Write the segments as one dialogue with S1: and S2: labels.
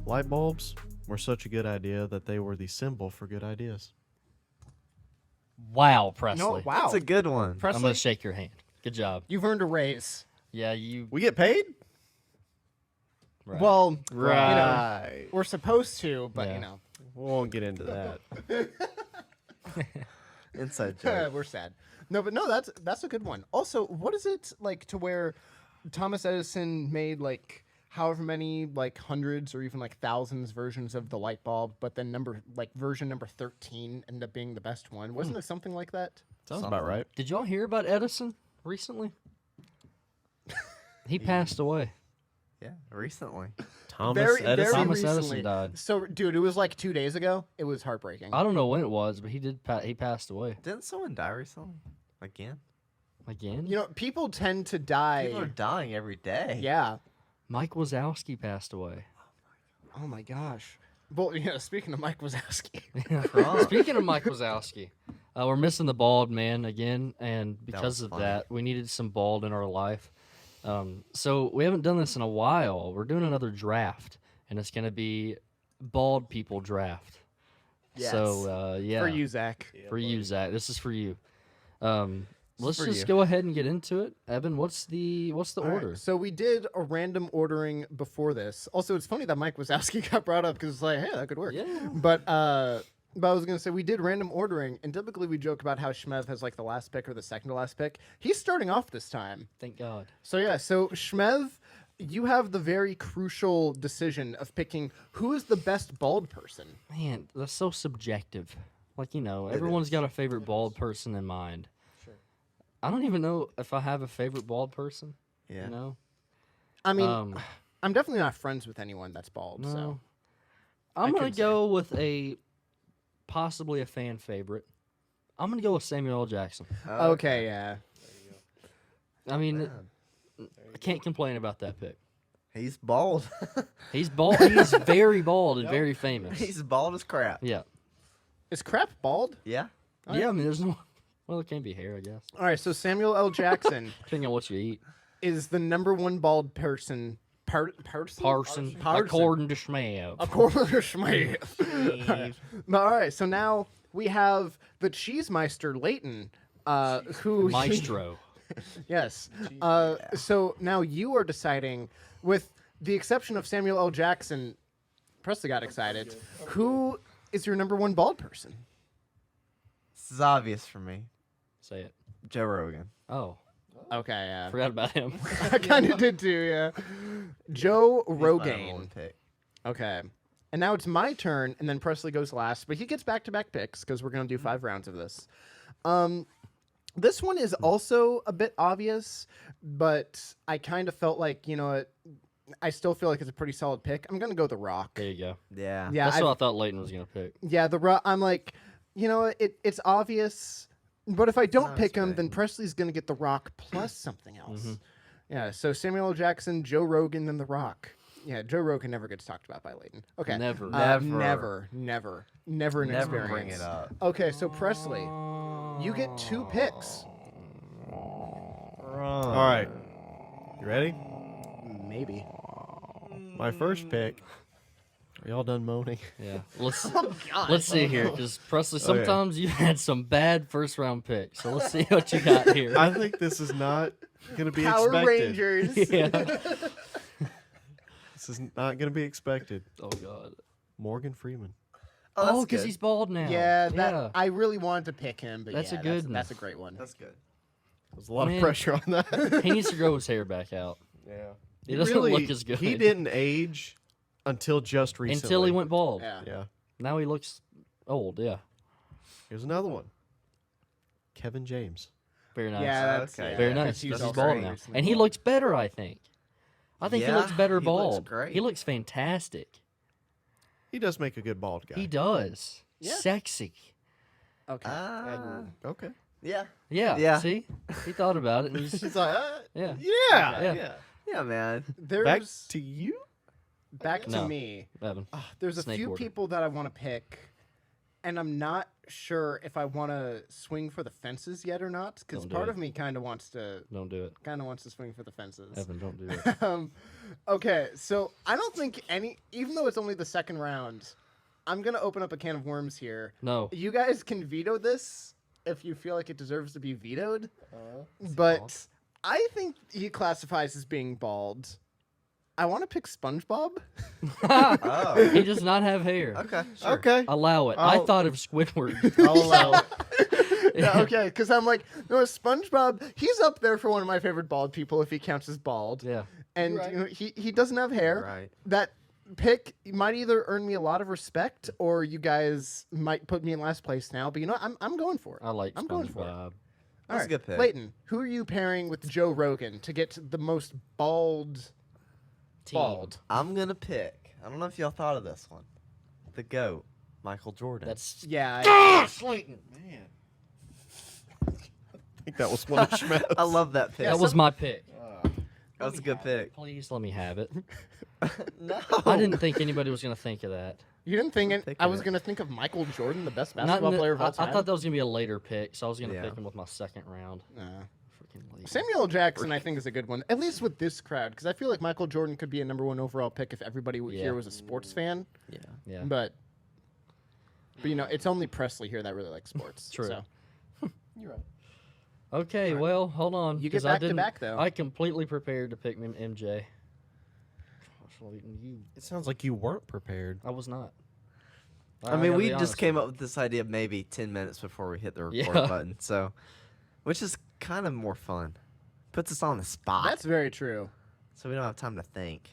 S1: Light bulbs were such a good idea that they were the symbol for good ideas.
S2: Wow, Presley.
S3: No, wow.
S4: That's a good one.
S2: I'm
S3: Presley,
S2: gonna shake your hand. Good job.
S3: you've earned a raise.
S2: Yeah, you.
S1: We get paid?
S2: Right.
S3: Well,
S1: Right.
S3: we're supposed to, but
S2: Yeah.
S1: We won't get into that.
S4: Inside joke.
S3: We're sad. No, but no, that's a good one. Also, what is it like to where Thomas Edison made like however many like hundreds or even like thousands versions of the light bulb, but then version number 13 ended up being the best one. Wasn't it something like that?
S1: Sounds about right.
S2: Did y'all hear about Edison recently? He passed away.
S4: Yeah, recently.
S1: Thomas
S3: Very
S1: Edison.
S2: Thomas
S3: recently.
S2: Edison died.
S3: So, dude, it was like 2 days ago. It was heartbreaking.
S2: I don't know when it was, but he did. He passed away
S4: Didn't someone die recently? Again?
S2: again.
S3: You know, people tend to die.
S4: People are dying every day.
S3: Yeah.
S2: Mike Wazowski passed away.
S3: Oh my gosh. Well, yeah. Speaking of Mike Wazowski,
S2: Speaking of Mike Wazowski, we're missing the bald man again, and because
S4: was
S2: of
S4: funny.
S2: that, we needed some bald in our life. So we haven't done this in a while. We're doing another draft, and it's going to be bald people draft.
S4: Yes.
S2: So yeah,
S3: for you, Zach.
S2: for you, Zach. This is for you. Let's
S4: for
S2: just
S4: you.
S2: go ahead and get into it. Evan, what's the
S3: All right,
S2: order?
S3: so we did a random ordering before this. Also, it's funny that Mike Wazowski got brought up because it's like, hey, that could work.
S2: Yeah.
S3: But I was gonna say we did random ordering, and typically we joke about how Shmev has like the last pick or the second to last pick. He's starting off this time.
S2: Thank God.
S3: So yeah, so Shmev, you have the very crucial decision of picking who is the best bald person.
S2: Man, that's so subjective. Like, everyone's got a favorite bald person in mind.
S3: Sure.
S2: I don't even know if I have a favorite bald person.
S4: Yeah.
S2: You know?
S3: I mean,
S2: Um,
S3: I'm definitely not friends with anyone that's bald.
S2: No.
S3: So
S2: I'm going
S3: couldn't
S2: to
S3: say.
S2: go with possibly a fan favorite. I'm going to go with Samuel L. Jackson.
S3: okay, yeah.
S2: I mean, I can't complain about that pick.
S4: He's bald.
S2: He's bald. He's very bald and very famous.
S4: He's bald as crap.
S2: Yeah.
S3: Is Crap bald?
S4: Yeah.
S2: Yeah, I mean, there's no... Well, it can be hair, I guess.
S3: All right, so Samuel L. Jackson
S2: Depending on what you eat.
S3: is the number one bald person. Person?
S2: Parson,
S3: Parson.
S2: according to Schmev.
S3: According to Schmev. All right, so now we have the Cheesemeister Leighton, who
S2: Maestro.
S3: yes. So now you are deciding, with the exception of Samuel L. Jackson, Presley got excited. Who is your number one bald person?
S4: This is obvious for me.
S2: Say it.
S4: Joe Rogan.
S2: Oh,
S3: Okay, yeah.
S2: forgot about him.
S3: I kind of did too, yeah. Joe
S4: He's my number
S3: Rogan.
S4: one pick.
S3: Okay. And now it's my turn, and then Presley goes last, but he gets back-to-back picks because we're going to do 5 rounds of this. This one is also a bit obvious, but I kind of felt like, I still feel like it's a pretty solid pick. I'm going to go The Rock.
S2: There you go.
S4: Yeah.
S3: Yeah,
S2: That's
S3: I-
S2: what I thought Leighton was going to pick.
S3: yeah, The Rock. I'm like, it's obvious, but if I don't
S4: No,
S3: pick
S4: it's
S3: him,
S4: great.
S3: then Presley's going to get The Rock plus something else.
S2: Mm-hmm.
S3: Yeah, so Samuel L. Jackson, Joe Rogan, then The Rock. Yeah, Joe Rogan never gets talked about by Leighton. Okay.
S2: Never.
S3: Never an
S4: Never
S3: experience.
S4: bring it up.
S3: Okay, so Presley, you get 2 picks.
S1: All right. You ready?
S3: Maybe.
S1: My first pick. Are y'all done moaning?
S2: Yeah. Let's see here, because Presley, sometimes you've had some bad first round picks. So let's see what you got here.
S1: I think this is not going to be
S3: Power
S1: expected.
S3: Rangers.
S2: Yeah.
S1: This is not going to be expected.
S2: Oh God.
S1: Morgan Freeman.
S2: Oh,
S4: that's
S2: because
S4: good.
S2: he's bald now.
S3: Yeah, that
S2: Yeah.
S3: I really wanted to pick him, but
S2: That's
S3: yeah,
S2: a good one.
S3: that's a great one.
S4: That's good.
S1: There's a lot
S2: Man.
S1: of pressure on that.
S2: He needs to grow his hair back out.
S1: Yeah.
S2: He doesn't look as good.
S1: He didn't age until just recently.
S2: Until he went bald.
S3: Yeah.
S1: Yeah.
S2: Now he looks old. Yeah.
S1: Here's another one. Kevin James.
S2: Very nice.
S3: Yeah, that's
S4: Okay.
S2: Very
S3: yeah,
S2: nice.
S3: he's
S2: He's
S3: also
S2: bald
S3: great
S2: now,
S3: recently.
S2: and he looks better. I think he
S4: Yeah,
S2: looks better
S4: he looks
S2: bald.
S4: great.
S2: He looks fantastic.
S1: He does make a good bald guy.
S2: He does.
S3: Yeah.
S2: Sexy.
S3: Okay.
S1: Okay.
S4: Yeah.
S2: Yeah.
S4: Yeah.
S2: See, he thought about it. And he's,
S1: He's like,
S2: yeah.
S1: yeah,
S2: Yeah.
S1: yeah.
S4: Yeah, man.
S3: There's
S1: Back to you?
S3: back to
S2: No.
S3: me.
S2: Evan.
S3: There's a
S2: Snake
S3: few
S2: order.
S3: people that I want to pick, and I'm not sure if I want to swing for the fences yet or not, because
S2: Don't do
S3: part
S2: it.
S3: of me kind of wants to swing for the fences.
S2: Evan, don't do it.
S3: Okay, so I don't think even though it's only the second round, I'm gonna open up a can of worms here.
S2: No.
S3: You guys can veto this if you feel like it deserves to be vetoed, but I think he classifies as being bald. I want to pick SpongeBob.
S4: Oh.
S2: He does not have hair.
S4: Okay. Sure.
S1: Okay.
S2: Allow it. I thought of Squidward.
S3: I'll allow it. Yeah, okay, because I'm like, no, SpongeBob, he's up there for one of my favorite bald people if he counts as bald.
S2: Yeah.
S3: And
S4: Right.
S3: you know, he doesn't have hair.
S4: Right.
S3: That pick might either earn me a lot of respect or you guys might put me in last place now. But you know, I'm going for it.
S2: I like
S3: I'm going for it.
S2: SpongeBob.
S4: That's a good pick.
S3: Leighton, who are you pairing with Joe Rogan to get the most bald?
S2: Team.
S3: Bald.
S4: I'm gonna pick. I don't know if y'all thought of this one. The GOAT, Michael Jordan.
S2: That's
S3: Yeah.
S1: Man. I think that was one of Schmetz.
S4: I love that pick.
S2: that was my pick.
S4: That was a good pick.
S2: Please let me have it.
S4: No.
S2: I didn't think anybody was gonna think of that.
S3: You didn't think
S4: Thinking
S3: I was
S4: it.
S3: going to think of Michael Jordan, the best
S2: Not
S3: basketball
S2: in the-
S3: player of all
S2: I
S3: time.
S2: thought that was gonna be a later pick, so I was gonna
S4: Yeah.
S2: pick him with my second round.
S3: Nah.
S2: Freaking late.
S3: Samuel L. Jackson, I think, is a good one, at least with this crowd, because I feel like Michael Jordan could be a #1 overall pick if everybody
S2: Yeah.
S3: here was a sports fan.
S4: Yeah.
S2: Yeah.
S3: But you know, it's only Presley here that really likes sports.
S2: True.
S3: So.
S2: Okay, well, hold on.
S3: You get
S2: 'cause I
S3: back to
S2: didn't-
S3: back, though.
S2: I completely prepared to pick MJ. Gosh, Leighton,
S1: It sounds like you weren't prepared.
S2: I was not.
S4: I mean,
S2: gotta
S4: we
S2: be
S4: just
S2: honest
S4: came
S2: with
S4: up with this idea maybe 10 minutes before we hit the record
S2: Yeah.
S4: button. So, which is kind of more fun. Puts us on the spot.
S3: That's very true.
S4: So we don't have time to think.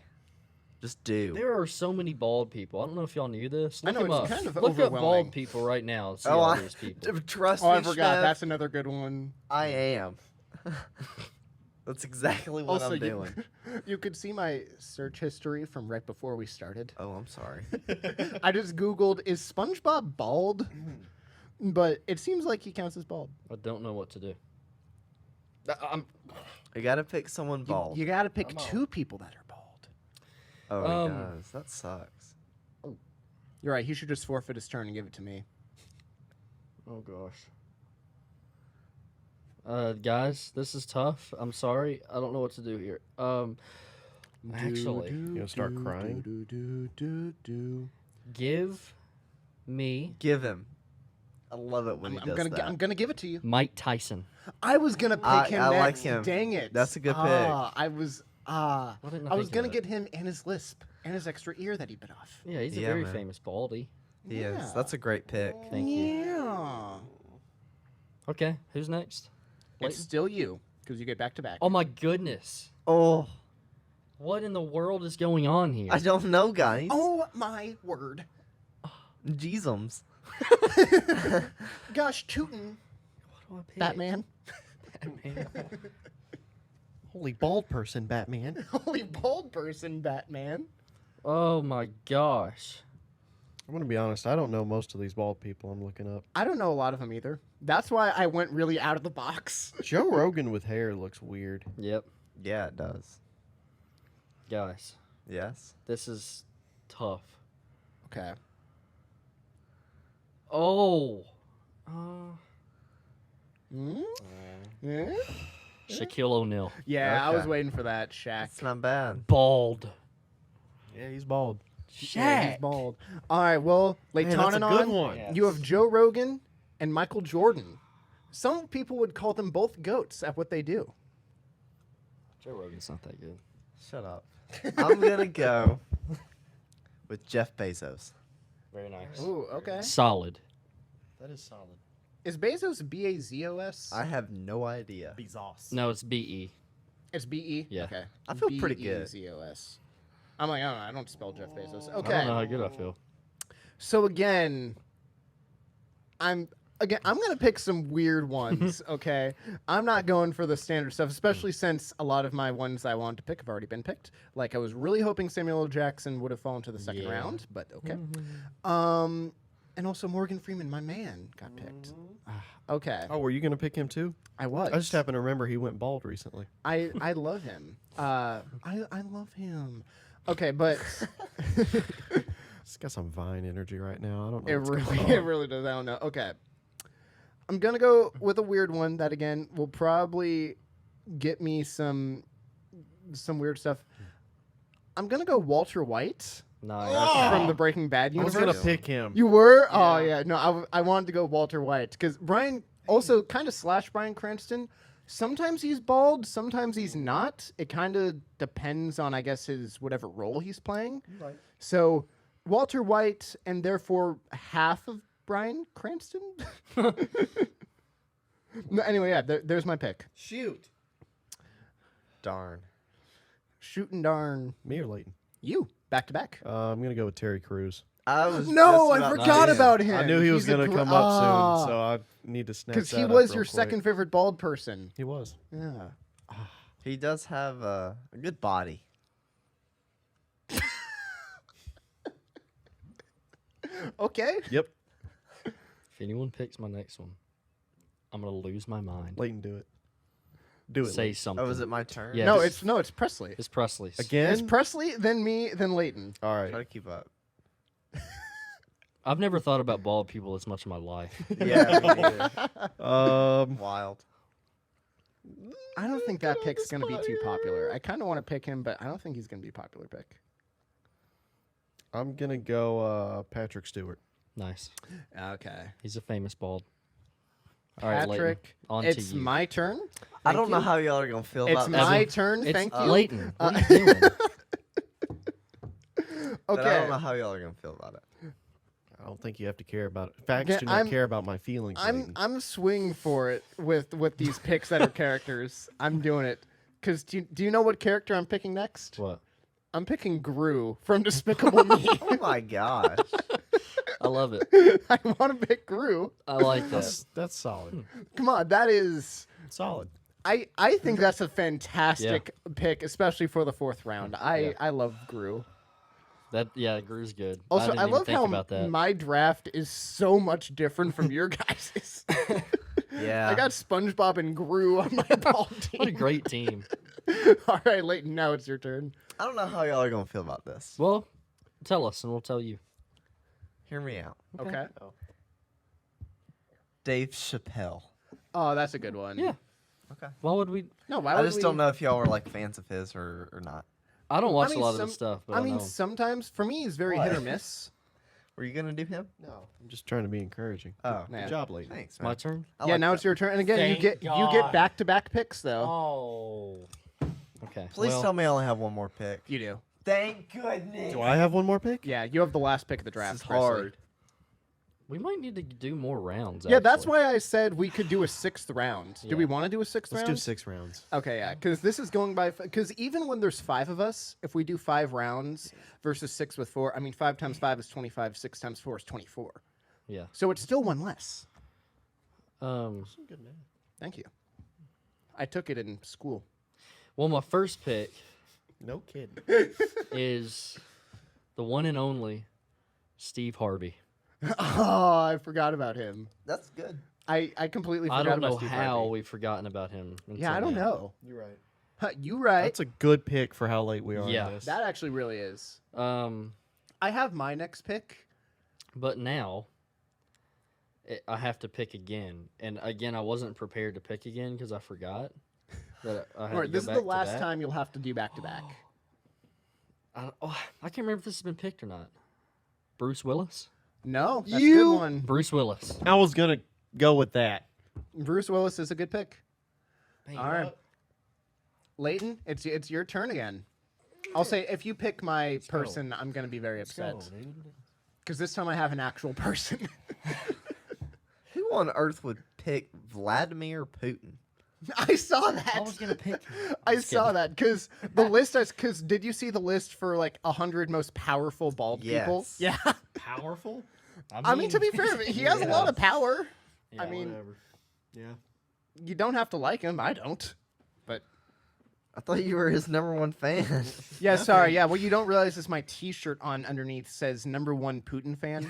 S4: Just do.
S2: you. There are so many bald people. I don't know if y'all knew this.
S3: I
S2: Look
S3: know,
S2: them
S3: it's
S2: up.
S3: kind of
S2: Look up
S3: overwhelming.
S2: bald people right now. And see
S4: Oh,
S2: all
S4: I-
S2: these people.
S4: Trust
S3: Oh,
S4: me,
S3: I forgot.
S4: Schmev,
S3: That's another good one.
S4: I am. That's exactly what
S3: Also,
S4: I'm doing.
S3: you could see my search history from right before we started.
S4: Oh, I'm sorry.
S3: I just Googled, is SpongeBob bald? But it seems like he counts as bald.
S2: I don't know what to do. I'm,
S4: You gotta pick someone bald.
S3: You got to pick two people that are bald.
S4: Oh,
S2: Um,
S4: he does. That sucks.
S3: You're right. He should just forfeit his turn and give it to me.
S2: oh gosh. Guys, this is tough. I'm sorry. I don't know what to do here. Actually,
S1: You gonna start crying?
S2: give me
S4: Give him. I love it when he does that.
S3: I'm gonna give it to you.
S2: Mike Tyson.
S3: I was gonna pick
S4: I
S3: him
S4: like
S3: next.
S4: him.
S3: Dang it.
S4: That's a good pick.
S3: I was
S2: Why didn't I
S3: I was
S2: think
S3: gonna
S2: of
S3: get him and his lisp and his extra ear that he bit off.
S2: Yeah, he's a
S4: Yeah,
S2: very
S4: man.
S2: famous baldy.
S4: He is.
S3: Yeah.
S4: That's a great pick.
S2: Thank you.
S3: Yeah.
S2: Okay, who's next?
S3: It's
S2: Leighton?
S3: still you because you get back to back.
S2: Oh my goodness.
S4: Oh,
S2: What in the world is going on here?
S4: I don't know, guys.
S3: Oh my word.
S4: Jeezums.
S3: Gosh, tootin'.
S2: What do I pick?
S3: Batman.
S1: Holy bald person, Batman.
S3: Holy bald person, Batman.
S2: Oh my gosh.
S1: I'm gonna be honest. I don't know most of these bald people I'm looking up.
S3: I don't know a lot of them either. That's why I went really out of the box.
S1: Joe Rogan with hair looks weird.
S2: Yep.
S4: Yeah, it does.
S2: Guys,
S4: Yes.
S2: this is tough.
S3: Okay.
S2: Oh.
S3: Hmm? Yeah,
S2: Shaquille O'Neal.
S3: I was
S4: Okay.
S3: waiting for that, Shaq.
S4: It's not bad.
S2: Bald.
S1: Yeah, he's bald.
S3: Yeah, he's bald. All right, well,
S1: Man, that's a
S3: Leighton
S1: good
S3: on.
S1: one.
S2: Yeah.
S3: You have Joe Rogan and Michael Jordan. Some people would call them both goats at what they do.
S2: Joe Rogan's not that good.
S4: Shut up. I'm gonna go with Jeff Bezos.
S2: Very nice.
S3: Ooh, okay.
S2: Solid.
S1: That is solid.
S3: Is Bezos Bezos?
S4: I have no idea.
S1: Bezos.
S2: No, it's B-E.
S3: It's BE?
S2: Yeah.
S3: Okay.
S4: I feel pretty good.
S3: Bezos. I'm like, I don't know. I don't spell Jeff Bezos.
S2: I don't
S3: Okay.
S2: know how good I feel.
S3: So again, I'm gonna pick some weird ones. Okay, I'm not going for the standard stuff, especially since a lot of my ones I wanted to pick have already been picked. Like I was really hoping Samuel L. Jackson would have fallen to the second
S2: Yeah.
S3: round, but okay. And also Morgan Freeman, my man, got picked. Okay,
S1: Oh, were you gonna pick him too?
S3: I was.
S1: I just happen to remember he went bald recently.
S3: I love him. I love him. Okay, but
S1: It's got some Vine energy right now. I don't know.
S3: It
S1: what's
S3: really,
S1: going
S3: it
S1: on.
S3: really does. I don't know. Okay. I'm going to go with a weird one that, again, will probably get me some weird stuff. I'm going to go Walter White
S2: Nice.
S3: from the Breaking Bad
S1: I was
S3: universe.
S1: gonna pick him.
S3: You were? Oh, yeah. No, I wanted to go Walter White because Brian, also kind of slash Bryan Cranston. Sometimes he's bald, sometimes he's not. It kind of depends on, I guess, his whatever role he's playing.
S4: Right.
S3: So Walter White, and therefore half of Bryan Cranston. No, anyway, yeah, there's my pick.
S4: Shoot. Darn.
S3: Shooting darn
S1: Me or Leighton?
S3: you back to back.
S1: I'm gonna go with Terry Crews.
S4: I was
S3: No,
S4: just
S3: I
S4: about to
S3: forgot
S4: say
S3: about
S4: him.
S3: him.
S1: I knew he was
S3: He's a
S1: gonna
S3: gr-
S1: come up
S3: Ah,
S1: soon, so I need to snatch
S3: because he
S1: that up
S3: was
S1: real
S3: your
S1: quick.
S3: second favorite bald person.
S1: He was.
S3: Yeah.
S4: He does have a good body.
S3: Okay.
S1: Yep.
S2: If anyone picks my next one, I'm gonna lose my mind.
S1: Leighton, do it. Do it.
S2: Say
S1: Leighton.
S2: something.
S4: Oh, is it my turn?
S2: Yeah.
S3: No,
S2: just-
S3: it's Presley.
S2: It's Presley's.
S1: Again.
S3: It's Presley, then me, then Leighton.
S1: All
S4: Try to
S1: right.
S4: keep up.
S2: I've never thought about bald people as much in my life.
S4: Yeah, me neither. Wild.
S3: I don't think that pick's going to be too popular. I kind of want to pick him, but I don't think he's going to be a popular pick.
S1: I'm gonna go Patrick Stewart.
S2: Nice.
S3: Okay.
S2: He's a famous bald. All right, Leighton,
S3: Patrick,
S2: on
S3: it's
S2: to you.
S3: my turn.
S4: I don't know
S3: you.
S4: how y'all are gonna feel
S3: It's
S4: about
S3: my
S4: this.
S3: turn.
S2: It's
S3: Thank you.
S2: Leighton. What are you doing?
S4: But I
S3: Okay.
S4: don't know how y'all are gonna feel about it.
S1: I don't think you have to care about it. Facts
S3: Yeah,
S1: do not
S3: I'm-
S1: care about my feelings. Leighton.
S3: I'm swinging for it with these picks that are characters. I'm doing it. Because do you know what character I'm picking next?
S2: What?
S3: I'm picking Gru from Despicable Me.
S4: Oh my gosh.
S2: I love it.
S3: I want to pick Gru.
S2: I like that.
S1: That's solid.
S3: Come on, that is...
S1: Solid.
S3: I think that's a fantastic pick, especially for the fourth round. I love Gru.
S2: Gru's good.
S3: Also,
S2: didn't
S3: I
S2: even
S3: love
S2: think
S3: how
S2: about that.
S3: my draft is so much different from your guys's.
S4: Yeah.
S3: I got SpongeBob and Gru on my ball team.
S2: What a great team.
S3: All right, Leighton, now it's your turn.
S4: I don't know how y'all are gonna feel about this.
S2: Well, tell us and we'll tell you.
S4: Hear me out.
S3: Okay.
S4: Dave Chappelle.
S3: Oh, that's a good one.
S2: Yeah.
S4: Okay.
S2: Why would we?
S3: No, why
S4: I
S3: would
S4: just
S3: we...
S4: don't know if y'all are like fans of his or not.
S2: I don't watch
S3: mean,
S2: a lot of
S3: some-
S2: his stuff, but
S3: I
S2: I
S3: mean,
S2: know.
S3: sometimes for me, it's very hit or miss.
S4: Were you gonna do him?
S1: No, I'm just trying to be encouraging.
S4: Oh,
S3: Yeah.
S1: Good job, Leighton.
S4: thanks, man.
S2: My turn.
S4: I
S3: Yeah,
S4: like
S3: now
S4: that.
S3: it's your turn. And again, you
S2: Thank
S3: get
S2: God.
S3: back-to-back picks though.
S2: Oh. Okay.
S4: Please
S2: well,
S4: tell me I only have one more pick.
S3: You do.
S4: Thank goodness.
S1: Do I have one more pick?
S3: Yeah, you have the last pick of the draft.
S4: This is
S3: Presley.
S4: hard.
S2: we might need to do more rounds.
S3: Yeah, that's
S2: actually.
S3: why I said we could do a sixth round. Do we
S2: Yeah.
S3: want to do a sixth
S1: Let's
S3: round?
S1: do 6 rounds.
S3: Okay, yeah, because this is going by. Because even when there's 5 of us, if we do 5 rounds versus 6 with 4, I mean, 5 times 5 is 25. 6 times 4 is 24.
S2: Yeah.
S3: So it's still one less.
S2: Um.
S1: Good man.
S3: Thank you. I took it in school.
S2: Well, my first pick
S1: No kidding.
S2: is the one and only Steve Harvey.
S3: Oh, I forgot about him.
S4: That's good.
S3: I completely
S2: I
S3: forgot
S2: don't
S3: about
S2: know
S3: Steve
S2: how
S3: Harvey.
S2: we've forgotten about him.
S3: Yeah,
S2: until
S3: I don't
S2: now.
S3: know.
S1: You're right.
S3: You right.
S1: That's a good pick for how late we are
S2: Yeah.
S1: in this.
S3: That actually really is.
S2: Um,
S3: I have my next pick.
S2: but now I have to pick again, and again, I wasn't prepared to pick again because I forgot that I had
S3: All right,
S2: to go
S3: this is
S2: back
S3: the
S2: to
S3: last
S2: back.
S3: time you'll have to do back to back.
S2: I can't remember if this has been picked or not. Bruce Willis.
S3: No, that's a
S1: You-
S3: good one.
S2: Bruce Willis.
S1: I was gonna go with that.
S3: Bruce Willis is a good pick. All right, Leighton, it's your turn again. I'll say if you pick my person, I'm gonna be very upset because this time I have an actual person.
S4: Who on earth would pick Vladimir Putin?
S3: I saw that.
S2: I was gonna pick.
S3: I
S2: Just
S3: saw
S2: kidding.
S3: that because the list. Because did you see the list for like 100 most powerful bald people?
S4: Yes.
S3: Yeah.
S1: Powerful?
S3: I mean, to be fair, he has a lot of power. I
S2: Yeah.
S3: mean,
S1: Whatever. Yeah.
S3: you don't have to like him. I don't. But
S4: I thought you were his #1 fan.
S3: yeah, sorry. Yeah, what you don't realize is my T-shirt on underneath says #1 Putin fan.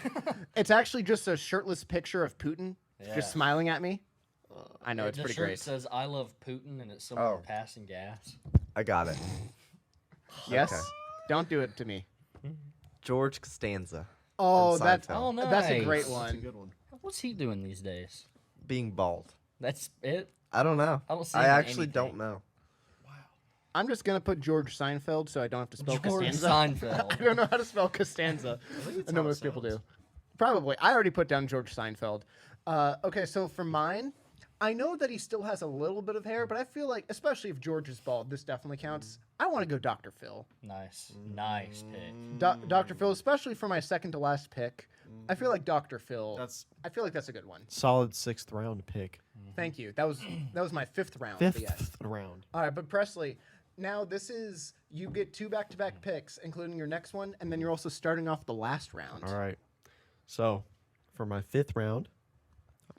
S3: It's actually just a shirtless picture of Putin
S2: Yeah.
S3: just smiling at me. I know it's
S2: the
S3: pretty
S2: shirt
S3: great.
S2: says "I love Putin" and it's someone
S4: Oh.
S2: passing gas.
S4: I got it.
S3: Yes.
S4: Okay.
S3: Don't do it to me.
S4: George Costanza.
S3: Oh,
S4: From
S3: that's
S4: Seinfeld.
S3: that's a great
S2: nice.
S1: That's a
S3: one.
S1: good one.
S2: What's he doing these days?
S4: Being bald.
S2: That's it.
S4: I don't know.
S2: I don't see
S4: I
S2: him in
S4: actually don't
S2: anything.
S4: know.
S3: I'm just gonna put George Seinfeld so I don't have to spell
S2: George
S3: Costanza.
S2: Seinfeld.
S3: I don't know how to spell Costanza. I know most people do. Probably. I already put down George Seinfeld. Okay, so for mine, I know that he still has a little bit of hair, but I feel like, especially if George is bald, this definitely counts. I want to go Dr. Phil.
S2: Nice, nice pick.
S3: Dr. Phil, especially for my second to last pick. I feel like Dr. Phil.
S1: That's
S3: I feel like that's a good one.
S1: solid 6th round pick.
S3: Thank you. That was my fifth round. but
S1: 5th
S3: yes.
S1: round.
S3: All right, but Presley, now this is you get 2 back-to-back picks, including your next one, and then you're also starting off the last round.
S1: All right. So, for my 5th round,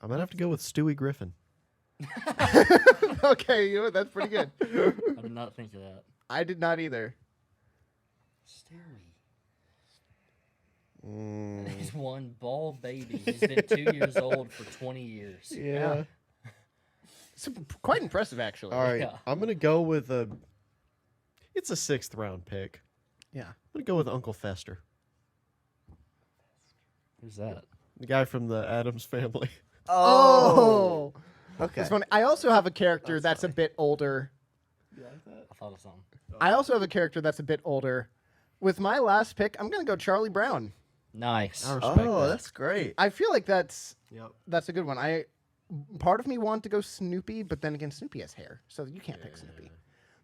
S1: I'm going to have to go with Stewie Griffin.
S3: Okay, you know what? That's pretty good.
S2: I did not think of that.
S3: I did not either.
S2: Stewie.
S1: Mm.
S2: He's one bald baby. He's been 2 years old for 20 years.
S3: Yeah. It's quite impressive, actually.
S1: All right.
S2: Yeah.
S1: I'm going to go with it's a 6th round pick.
S3: Yeah.
S1: I'm going to go with Uncle Fester,
S2: Who's that?
S1: the guy from the Addams Family.
S3: Oh.
S4: Okay.
S3: It's funny. I also have a character that's a bit older.
S2: I thought of something.
S3: I also have a character that's a bit older. With my last pick, I'm going to go Charlie Brown.
S2: Nice.
S1: I respect
S4: Oh,
S1: that.
S4: that's great.
S3: I feel like that's
S1: Yep.
S3: a good one. Part of me wanted to go Snoopy, but then again, Snoopy has hair, so you can't pick Snoopy.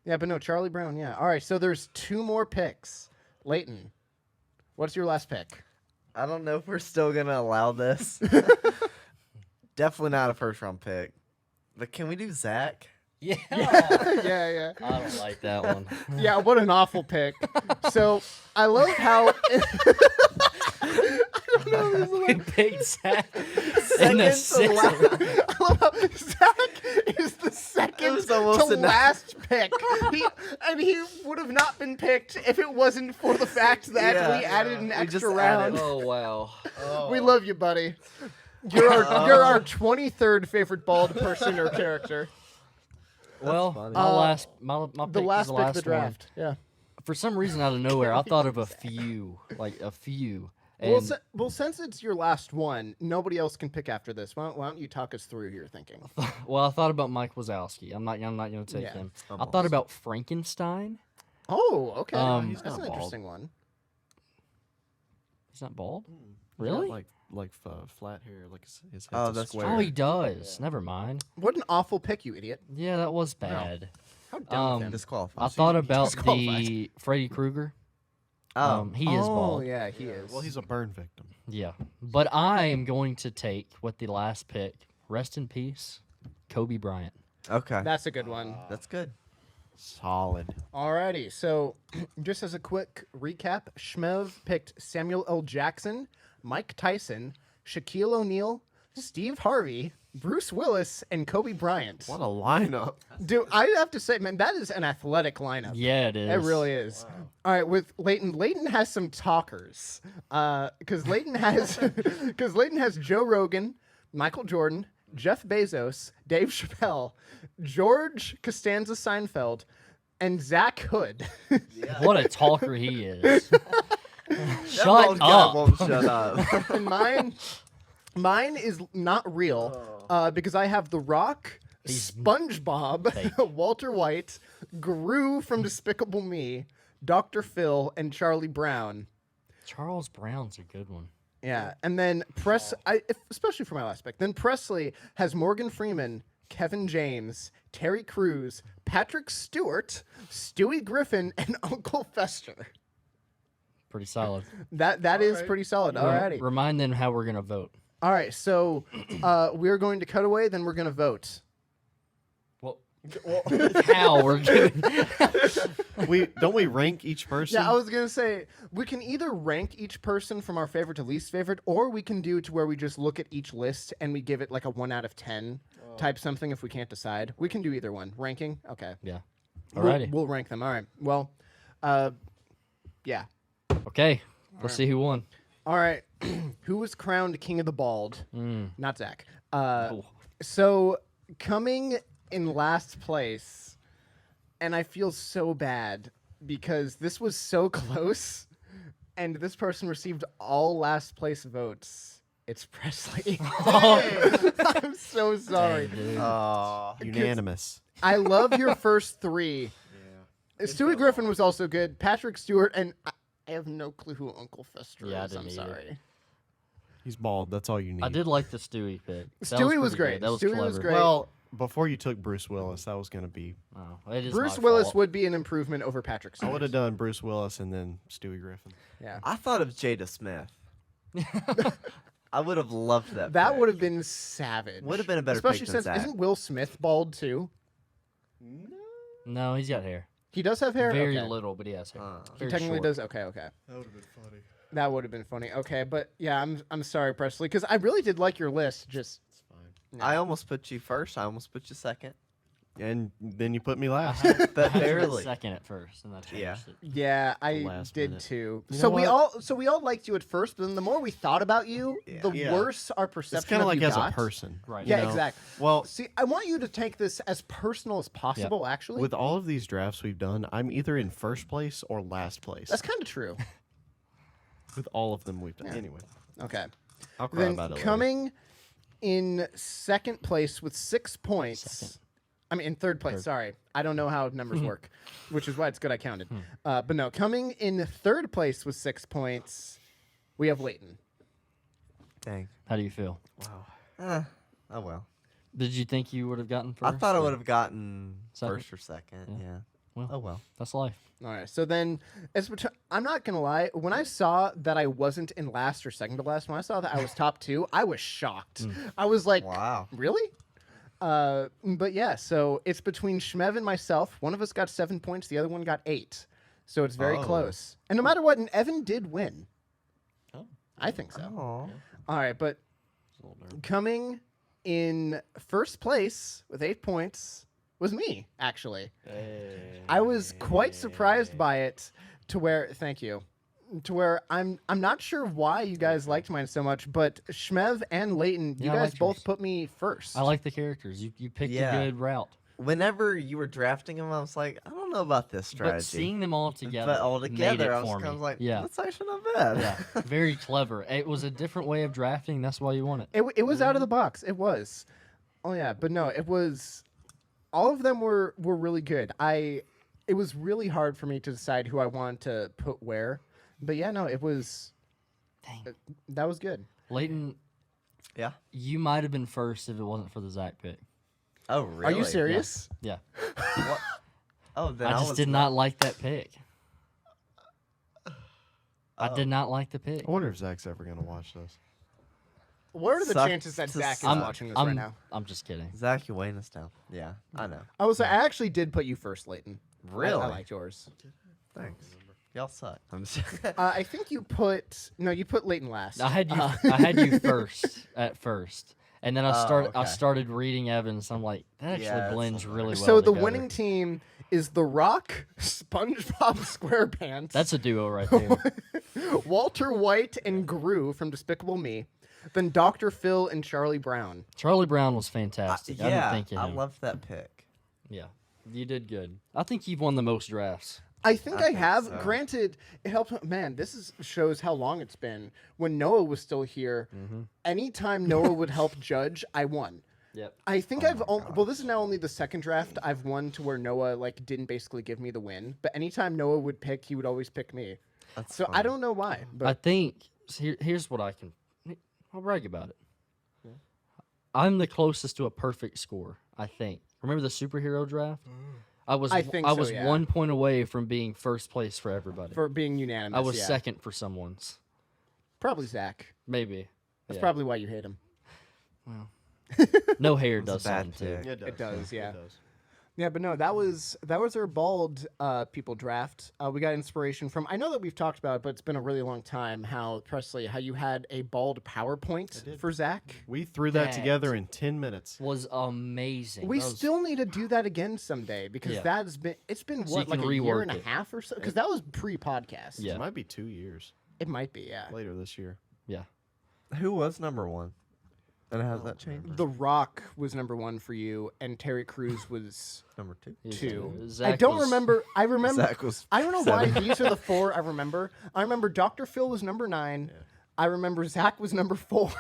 S3: Yeah, but no, Charlie Brown. Yeah. All right, so there's 2 more picks. Leighton, what's your last pick?
S4: I don't know if we're still gonna allow this. Definitely not a first round pick. But can we do Zach?
S2: Yeah.
S3: Yeah.
S2: I don't like that one.
S3: Yeah, what an awful pick. So I love how.
S2: We picked Zach
S4: Second
S2: in the
S4: to
S2: sixth.
S3: I love how Zach is the second
S4: was almost
S3: to
S4: enough.
S3: last pick. He would have not been picked if it wasn't for the fact that
S4: Yeah.
S3: we added an
S4: We just
S3: extra round.
S4: added-
S2: Oh wow.
S3: We love you, buddy. You're our 23rd favorite bald person or character.
S2: Well,
S4: funny.
S2: my
S3: The
S2: pick
S3: last
S2: is the
S3: pick
S2: last
S3: of the draft. Yeah.
S2: one. For some reason, out of nowhere, I thought of a few, like a few. And
S3: Well, since it's your last one, nobody else can pick after this. Why don't you talk us through your thinking?
S2: well, I thought about Mike Wazowski. I'm not going to take
S3: Yeah.
S2: him. I
S4: Almost.
S2: thought about Frankenstein.
S3: Oh, okay.
S2: He's
S3: That's
S1: not
S3: an
S1: bald.
S3: interesting one.
S2: He's not bald.
S1: He's
S2: Really?
S1: got, like flat hair, like his head's
S4: Oh,
S1: a
S4: that's
S1: square.
S2: Oh, he does. Never mind.
S3: What an awful pick, you idiot.
S2: Yeah, that was bad.
S3: How dumb of
S2: Um,
S3: him.
S4: Disqualified.
S2: I thought about
S3: disqualified.
S2: the Freddy Krueger.
S4: Oh,
S2: He is
S3: Oh,
S2: bald.
S3: yeah, he is.
S1: Well, he's a burn victim.
S2: Yeah, but I am going to take with the last pick. Rest in peace, Kobe Bryant.
S4: okay.
S3: That's a good one.
S4: That's good.
S1: Solid.
S3: Alrighty, so just as a quick recap, Shmev picked Samuel L. Jackson, Mike Tyson, Shaquille O'Neal, Steve Harvey, Bruce Willis, and Kobe Bryant.
S1: What a lineup.
S3: Dude, I have to say, man, that is an athletic lineup.
S2: Yeah, it is.
S3: It really is. All right, with Leighton. Leighton has some talkers, because Leighton has Joe Rogan, Michael Jordan, Jeff Bezos, Dave Chappelle, George Costanza Seinfeld, and Zach Hood.
S2: What a talker he is.
S4: That
S2: Shut
S4: bald guy
S2: up.
S4: won't shut up.
S3: And mine is not real, because I have The Rock, SpongeBob, Walter White, Gru from Despicable Me, Dr. Phil, and Charlie Brown.
S2: Charles Brown's a good one.
S3: Yeah, and then especially for my last pick. Then Presley has Morgan Freeman, Kevin James, Terry Crews, Patrick Stewart, Stewie Griffin, and Uncle Fester.
S2: Pretty solid.
S3: That is pretty solid. Alrighty.
S2: Remind them how we're gonna vote.
S3: All right, so we're going to cut away, then we're going to vote.
S2: Well, how we're doing?
S1: Don't we rank each person?
S3: Yeah, I was gonna say we can either rank each person from our favorite to least favorite, or we can do to where we just look at each list and we give it like a 1 out of 10 type something if we can't decide. We can do either one. Ranking, okay.
S2: Yeah.
S3: We'll-
S2: Alrighty.
S3: We'll rank them. All right. Well, yeah.
S2: Okay. Let's see who won.
S3: All right. Who was crowned King of the Bald?
S2: Mm.
S3: Not Zach.
S2: Cool.
S3: So coming in last place, and I feel so bad because this was so close, and this person received all last place votes. It's Presley. I'm so sorry.
S2: Dang, dude.
S4: Oh,
S1: Unanimous.
S3: I love your first three. Stewie Griffin was also good. Patrick Stewart, and I have no clue who Uncle Fester
S2: Yeah, I
S3: is. I'm
S2: didn't either.
S3: sorry.
S1: He's bald. That's all you need.
S2: I did like the Stewie pick. That
S3: Stewie was
S2: pretty
S3: great.
S2: good. That was
S3: Stewie
S2: clever.
S3: was great.
S1: Well, before you took Bruce Willis, that was going to be.
S2: Oh, it is
S3: Bruce
S2: my
S3: Willis
S2: fault.
S3: would be an improvement over Patrick
S1: I
S3: Stewart.
S1: would have done Bruce Willis and then Stewie Griffin.
S3: Yeah.
S4: I thought of Jada Smith. I would have loved that.
S3: That
S4: pick.
S3: would have been savage.
S4: Would have been a better
S3: Especially
S4: pick than
S3: since
S4: Zach.
S3: isn't Will Smith bald too?
S2: No, he's got hair.
S3: He does have hair.
S2: Very
S3: okay.
S2: little, but he has hair.
S3: He
S2: Very
S3: technically
S2: short.
S3: does. Okay, okay.
S1: That would have been funny.
S3: That would have been funny. Okay, but yeah, I'm sorry, Presley, because I really did like your list. Just
S1: It's fine.
S4: I almost put you first. I almost put you second.
S1: And then you put me last.
S4: But
S2: I had
S4: barely.
S2: second at first, and I changed
S4: Yeah.
S2: it.
S3: yeah, I
S1: last
S3: did
S1: minute.
S3: too.
S1: You
S3: So
S1: know
S3: we
S1: what?
S3: all liked you at first, but then the more we thought about you,
S4: Yeah.
S3: the
S1: Yeah.
S3: worse our perception.
S1: It's kind of like
S3: you
S1: as
S3: got.
S1: a person.
S2: Right.
S1: you
S3: Yeah,
S1: know?
S3: exactly.
S1: Well,
S3: See, I want you to take this as personal as possible. Actually,
S1: with all of these drafts we've done, I'm either in first place or last place.
S3: that's kind of true.
S1: With all of them we've done.
S3: Yeah.
S1: Anyway,
S3: Okay.
S1: I'll cry
S3: Then
S1: about it later.
S3: coming in second place with 6 points.
S2: Second.
S3: I mean, in third place.
S2: Third.
S3: Sorry, I don't know how numbers work, which is why it's good I counted.
S2: Hmm.
S3: But no, coming in third place with 6 points, we have Leighton.
S4: Dang.
S2: How do you feel?
S4: Wow. Oh well.
S2: Did you think you would have gotten first?
S4: I thought I
S2: or-
S4: would have gotten
S2: Second?
S4: first or second.
S2: Yeah.
S4: Yeah.
S2: Well.
S4: Oh well.
S2: That's life.
S3: All right, so then I'm not gonna lie. When I saw that I wasn't in last or second to last, when I saw that I was top 2, I was shocked.
S2: Hmm.
S3: I was like,
S4: Wow.
S3: really? But yeah, so it's between Shmev and myself. One of us got 7 points, the other one got 8. So it's very
S4: Oh.
S3: close. And no matter what, and Evan did win.
S2: Oh.
S3: I think so.
S4: Oh.
S3: All right, but
S2: It's a little nerd.
S3: coming in first place with 8 points was me, actually. I was quite surprised by it to where, thank you, to where I'm not sure why you guys liked mine so much, but Shmev and Leighton, you
S2: Yeah, I
S3: guys
S2: liked
S3: both
S2: yours.
S3: put me first.
S2: I like the characters. You picked
S4: Yeah.
S2: a good route.
S4: Whenever you were drafting them, I was like, I don't know about this strategy.
S2: But seeing them all together,
S4: But all
S2: made
S4: together,
S2: it
S4: I was
S2: for
S4: kind
S2: me.
S4: of like,
S2: yeah,
S4: that's actually not bad.
S2: yeah, very clever. It was a different way of drafting. That's why you won it.
S3: It was out of the box. It was. Oh yeah, but no, it was. All of them were really good. It was really hard for me to decide who I wanted to put where, but yeah, no, it was.
S2: Dang,
S3: That was good.
S2: Leighton,
S4: Yeah.
S2: you might have been first if it wasn't for the Zach pick.
S4: Oh, really?
S3: Are you serious?
S2: Yeah,
S4: What? Oh, then
S2: I just
S4: was
S2: did not like that pick. I
S4: Oh.
S2: did not like the pick.
S1: I wonder if Zach's ever going to watch this.
S3: What are the
S4: Suck
S3: chances that
S4: to
S3: Zach is
S4: suck.
S3: watching this
S2: I'm,
S3: right now?
S2: I'm just kidding.
S4: Zach, you weighing us down. Yeah, I know.
S3: I was. I actually did put you first, Leighton.
S4: Really?
S3: I liked yours.
S4: Thanks. Y'all suck. I'm just
S3: I think you put you put Leighton last.
S2: I had you. I had you first at first, and then I
S4: Oh,
S2: started. I
S4: okay.
S2: started reading Evans. I'm like, that actually
S4: Yeah, that's
S2: blends
S4: not
S2: really well.
S3: So the
S2: together.
S3: winning team is The Rock, SpongeBob SquarePants.
S2: That's a duo right there.
S3: Walter White and Gru from Despicable Me. Then Dr. Phil and Charlie Brown.
S2: Charlie Brown was fantastic. I didn't
S4: yeah,
S2: think of
S4: I
S2: him.
S4: loved that pick.
S2: Yeah, you did good. I think you've won the most drafts.
S3: I think I
S4: think
S3: have.
S4: so.
S3: Granted, it helps. Man, shows how long it's been. When Noah was still here, anytime Noah would help judge, I won.
S2: Yep.
S3: I think well, this is now only the second draft I've won to where Noah didn't basically give me the win. But anytime Noah would pick, he would always pick me.
S4: That's
S3: So I
S4: funny.
S3: don't know why,
S2: I
S3: but
S2: think here's what I can. I'll brag about it. I'm the closest to a perfect score. I think. Remember the superhero draft? I was.
S3: I think
S2: I
S3: so,
S2: was
S3: yeah.
S2: 1 point away from being first place for everybody.
S3: for being unanimous,
S2: I was
S3: yeah.
S2: second for someone's.
S3: Probably Zach.
S2: Maybe.
S3: That's
S2: Yeah.
S3: probably why you hate him.
S2: No hair
S4: It's a
S2: does
S4: bad
S2: something too.
S4: pick.
S3: It does, yeah.
S1: It does.
S3: Yeah, but no, that was our bald people draft. We got inspiration from. I know that we've talked about it, but it's been a really long time. How Presley, how you had a bald PowerPoint for Zach.
S1: We threw that
S2: That
S1: together in 10 minutes.
S2: Was amazing.
S3: We
S2: That was-
S3: still need to do that again someday because
S2: Yeah.
S3: it's been
S2: So you
S3: what, like
S2: can
S3: a year
S2: rework
S3: and a
S2: it.
S3: half or so, because that was pre-podcast.
S2: Yeah.
S1: It might be 2 years
S3: It might be, yeah.
S1: later this year.
S2: Yeah.
S4: Who was number one? And how's that changed?
S3: The Rock was number 1 for you, and Terry Crews was
S4: Number 2.
S2: He's-
S3: 2. I
S2: Zach
S3: don't
S2: was-
S3: remember. I remember.
S4: Zach was
S3: I don't know why
S4: 7.
S3: these are the 4 I remember. I remember Dr. Phil was number 9. I remember Zach was number 4.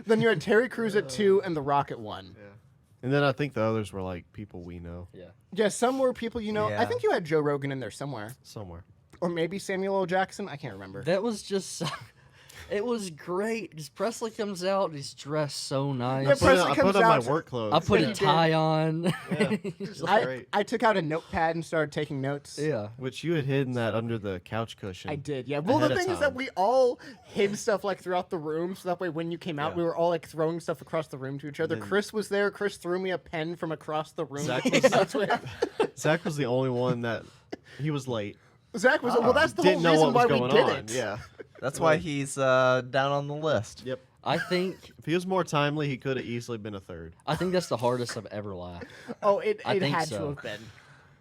S3: Then you had Terry Crews at 2 and The Rock at 1.
S1: And then I think the others were like people we know
S2: Yeah.
S3: Yeah, some were people you know. I
S4: Yeah.
S3: think you had Joe Rogan in there somewhere.
S1: somewhere.
S3: Or maybe Samuel L. Jackson. I can't remember.
S2: That was just so, it was great because Presley comes out, he's dressed so nice.
S3: Yeah, Presley
S1: I
S3: comes
S1: put on my
S3: out-
S1: work clothes.
S2: I put
S3: Yeah,
S2: a
S3: you did.
S2: tie on.
S1: It's
S3: I,
S1: great.
S3: I took out a notepad and started taking notes.
S2: Yeah.
S1: Which you had hidden that under the couch cushion.
S3: I did, yeah. Well, the
S1: Ahead of
S3: thing is that
S1: time.
S3: we all hid stuff like throughout the room, so that way when you came out,
S1: Yeah.
S3: we were all like throwing stuff across the room to each other.
S1: then-
S3: Chris was there. Chris threw me a pen from across the room.
S1: Zach was-
S3: That's what-
S1: Zach was the only one that he was late.
S3: Zach was. Well, that's the
S1: Didn't
S3: whole
S1: know
S3: reason
S1: what
S3: why
S1: was
S3: we
S1: going
S3: did
S1: on.
S3: it.
S1: Yeah.
S4: That's why he's down on the list.
S1: Yep.
S2: I think
S1: If he was more timely, he could have easily been a third.
S2: that's the hardest I've ever laughed.
S3: Oh, it
S2: I think
S3: had
S2: so.
S3: to have been.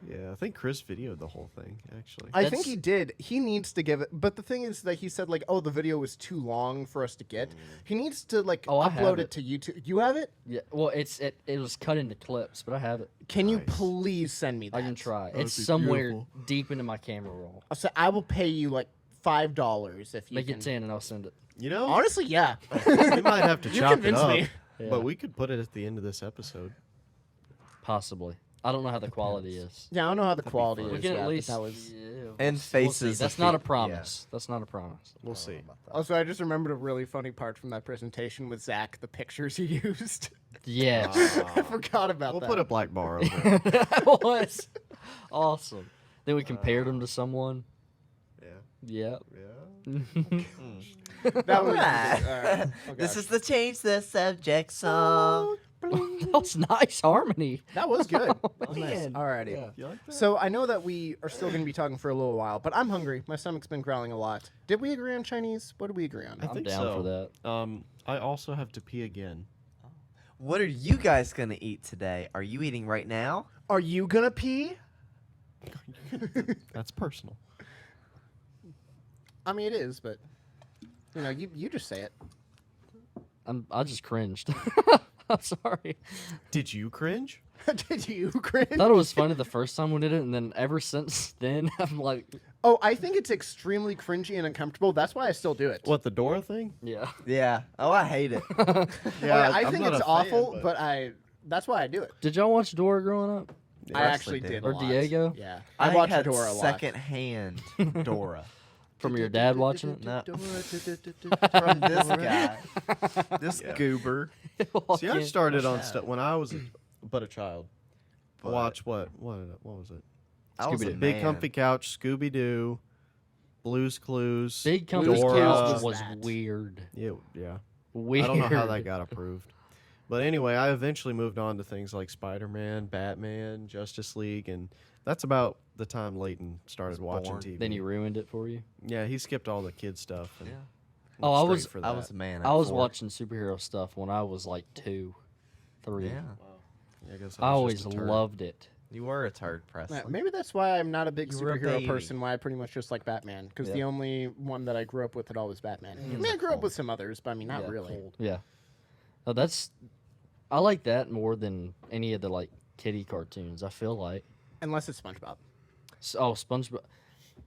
S1: Yeah, I think Chris videoed the whole thing actually.
S3: I think
S2: That's-
S3: he did. He needs to give it. But the thing is that he said like, oh, the video was too long for us to get. He needs to like
S2: Oh, I have
S3: upload it
S2: it.
S3: to YouTube. You have it?
S2: Yeah. Well, it was cut into clips, but I have it.
S3: Can you
S1: Nice.
S3: please send me that?
S2: I can try.
S1: That'd
S2: It's
S1: be
S2: somewhere
S1: beautiful.
S2: deep into my camera roll.
S3: So I will pay you like $5 if you
S2: Make
S3: can.
S2: it 10 and I'll send it.
S1: You know,
S3: Honestly, yeah.
S1: we might have to
S3: You
S1: chop it
S3: convinced
S1: up,
S3: me.
S2: Yeah.
S1: but we could put it at the end of this episode.
S2: Possibly. I don't know how the quality is.
S3: Yeah, I don't know how the quality
S1: fun.
S3: is.
S2: We can
S3: yeah,
S2: at
S3: but
S2: least.
S3: that was.
S2: yeah,
S4: And
S2: we'll see.
S4: faces
S2: That's
S4: of
S2: not a
S4: peop- yeah.
S2: promise. That's not a promise.
S1: We'll see.
S3: Also, I just remembered a really funny part from that presentation with Zach. The pictures he used.
S2: Yes.
S3: I forgot about
S1: We'll
S3: that.
S1: put a black bar over it.
S2: That was awesome. Then we compared him to someone.
S1: Yeah.
S2: Yeah.
S1: Yeah.
S3: That was.
S4: Alright.
S3: All right. Oh,
S4: This
S3: gosh.
S4: is the change the subject song.
S2: That was nice harmony.
S3: That was good. That was nice.
S2: Man.
S3: Alrighty.
S2: Yeah.
S1: You like that?
S3: So I know that we are still going to be talking for a little while, but I'm hungry. My stomach's been growling a lot. Did we agree on Chinese? What did we agree on?
S1: I
S2: I'm
S1: think
S2: down
S1: so.
S2: for that.
S1: I also have to pee again.
S4: What are you guys gonna eat today? Are you eating right now?
S3: Are you gonna pee?
S1: That's personal.
S3: I mean, it is, but you know, you just say it.
S2: I just cringed. I'm sorry.
S1: Did you cringe?
S3: Did you cringe?
S2: I thought it was funny the first time we did it, and then ever since then, I'm like,
S3: Oh, I think it's extremely cringy and uncomfortable. That's why I still do it.
S1: What, the Dora thing?
S2: yeah.
S4: Yeah. Oh, I hate it.
S3: Oh, yeah, I
S1: I'm
S3: think
S1: not
S3: it's
S1: a fan,
S3: awful, but that's why I do it.
S2: Did y'all watch Dora growing up?
S1: Yeah.
S3: I
S4: Presley
S3: actually
S4: did.
S3: did.
S2: Or
S3: a lot.
S2: Diego?
S3: Yeah,
S4: I
S3: I watched
S4: had
S3: Dora a lot.
S4: second-hand Dora
S2: From your dad watching it?
S4: No. from this guy, this
S1: Yeah.
S4: goober.
S1: See, I started on stuff when I was but a child.
S4: But
S1: Watch what was it?
S4: I was a
S2: Scooby-Doo.
S1: Big
S4: man.
S1: Comfy Couch, Scooby Doo, Blues Clues.
S2: Big
S3: Blue's
S2: Company
S3: Clues
S1: Dora.
S3: was
S2: was
S3: that.
S2: weird.
S1: Yeah.
S2: Weird.
S1: I don't know how that got approved. But anyway, I eventually moved on to things like Spider-Man, Batman, Justice League, and that's about the time Leighton started watching
S4: born.
S1: TV.
S2: Then you ruined it for you.
S1: Yeah, he skipped all the kid stuff. And
S4: Yeah.
S1: went
S2: Oh, I
S1: straight
S2: was-
S1: for
S4: I
S1: that.
S4: was a man.
S2: I was
S4: at 4.
S2: watching superhero stuff when I was like 2, 3.
S4: Yeah.
S1: Yeah, I guess
S2: I
S1: was
S2: always
S1: just a turd.
S2: loved it.
S4: You were a turd, Presley.
S3: Yeah, maybe that's why I'm not a big
S4: You were a
S3: superhero
S4: baby.
S3: person. Why I pretty much just like Batman, because the
S4: Yeah.
S3: only one that I grew up with at all was Batman. I mean, I grew up with some others, but I mean, not
S2: Yeah,
S3: really.
S2: Yeah. Oh, I like that more than any of the like kiddie cartoons. I feel like.
S3: Unless it's SpongeBob.
S2: SpongeBob.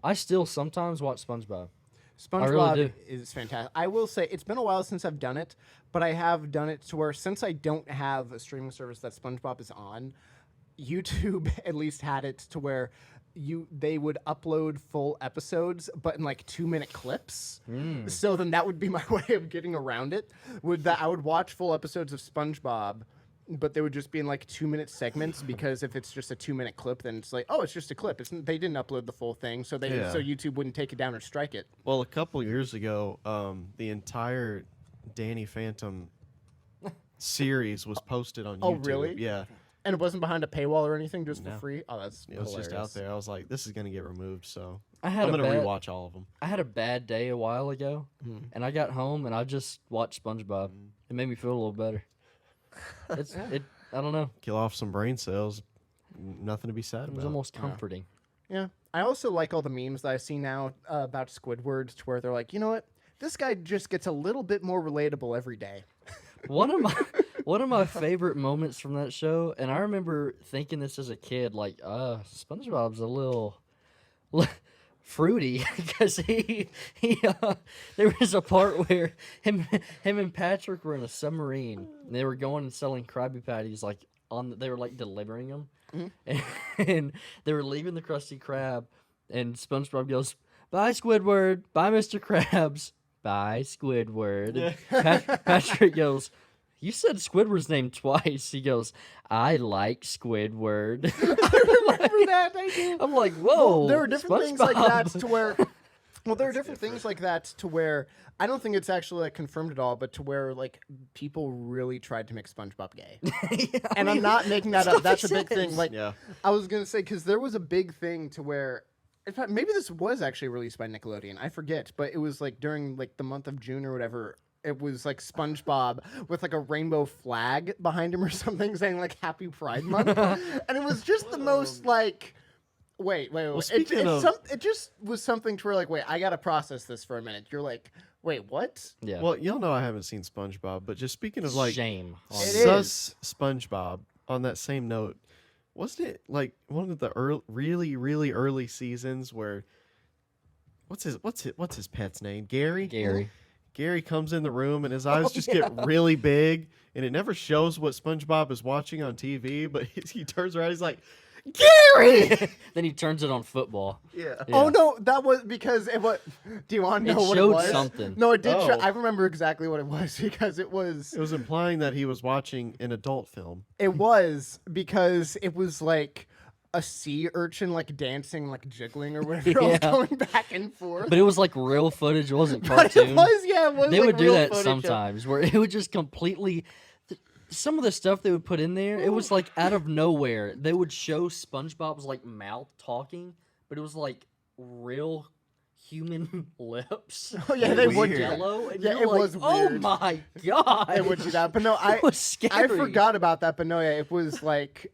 S2: I still sometimes watch SpongeBob.
S3: SpongeBob
S2: do.
S3: is fantastic. I will say it's been a while since I've done it, but I have done it to where since I don't have a streaming service that SpongeBob is on, YouTube at least had it to where they would upload full episodes, but in like 2-minute clips. So then that would be my way of getting around it. I would watch full episodes of SpongeBob, but they would just be in like 2-minute segments because if it's just a 2-minute clip, then it's like, oh, it's just a clip. They didn't upload the full thing, so
S1: Yeah.
S3: so YouTube wouldn't take it down or strike it.
S1: Well, a couple years ago, the entire Danny Phantom series was posted on
S3: Oh,
S1: YouTube.
S3: really?
S1: Yeah.
S3: And it wasn't behind a paywall or anything, just
S1: No.
S3: for free. Oh, that's
S1: It was just out
S3: hilarious.
S1: there. I was like, this is going to get removed, so
S2: I had
S1: I'm
S2: a
S1: going to
S2: bad,
S1: rewatch all of them.
S2: I had a bad day a while ago, and I got home and I just watched SpongeBob. It made me feel a little better. I don't know.
S1: Kill off some brain cells. Nothing to be sad
S2: It was
S1: about.
S2: almost comforting.
S3: Yeah, I also like all the memes that I see now about Squidward, to where they're like, you know what, this guy just gets a little bit more relatable every day.
S2: one of my favorite moments from that show, and I remember thinking this as a kid, like, SpongeBob's a little fruity because there was a part where him and Patrick were in a submarine and they were going and selling Krabby Patties like they were like delivering them, and they were leaving the Krusty Krab, and SpongeBob goes, "Bye Squidward, bye Mr. Krabs, bye Squidward." Patrick goes, "You said Squidward's name twice." He goes, "I like Squidward."
S3: Remember that? I do.
S2: I'm like, whoa.
S3: Well, there are different things like that
S2: SpongeBob.
S3: to where. Well, there are different things like that to where I don't think it's actually like confirmed at all, but to where like people really tried to make SpongeBob gay. And I'm not making that up. That's a big thing. Like
S1: Yeah.
S3: I was gonna say because there was a big thing to where. In fact, maybe this was actually released by Nickelodeon. I forget, but it was like during like the month of June or whatever. It was like SpongeBob with like a rainbow flag behind him or something, saying like "Happy Pride Month," and it was just the most like. Wait.
S1: speaking of-
S3: It just was something to where like, wait, I gotta process this for a minute. You're like, wait, what?
S2: Yeah.
S1: Well, y'all know I haven't seen SpongeBob, but just speaking of like
S2: shame. On
S3: It
S2: you.
S3: is.
S1: sus SpongeBob, on that same note, wasn't it like one of the really early seasons where what's his pet's name? Gary?
S2: Gary.
S1: Gary comes in the room and his eyes just get really big, and it never shows what SpongeBob is watching on TV, but he turns around, he's like, Gary!
S2: Then he turns it on football.
S4: Yeah.
S2: Yeah.
S3: Oh no, that was because it was. Do you want to
S2: It
S3: know what it
S2: showed
S3: was?
S2: something.
S3: No, it did.
S1: Oh.
S3: I remember exactly what it was because it was.
S1: It was implying that he was watching an adult film.
S3: It was because it was like a sea urchin like dancing, like jiggling or whatever, it was
S2: Yeah.
S3: going back and forth.
S2: But it was like real footage. It wasn't
S3: But
S2: cartoon.
S3: it was, yeah, it was.
S2: They
S3: like
S2: would do
S3: real
S2: that
S3: footage of-
S2: sometimes where it would just completely. Some of the stuff they would put in there, it was like out of nowhere. They would show SpongeBob's like mouth talking, but it was like real human lips.
S3: Oh yeah,
S2: And
S3: they
S2: it was
S3: would do that.
S2: yellow. And
S3: Yeah,
S2: you're
S3: it
S2: like,
S3: was
S2: oh
S3: weird.
S2: my god!
S3: It would do that, but no, I
S2: it was scary.
S3: I forgot about that, but no, yeah, it was like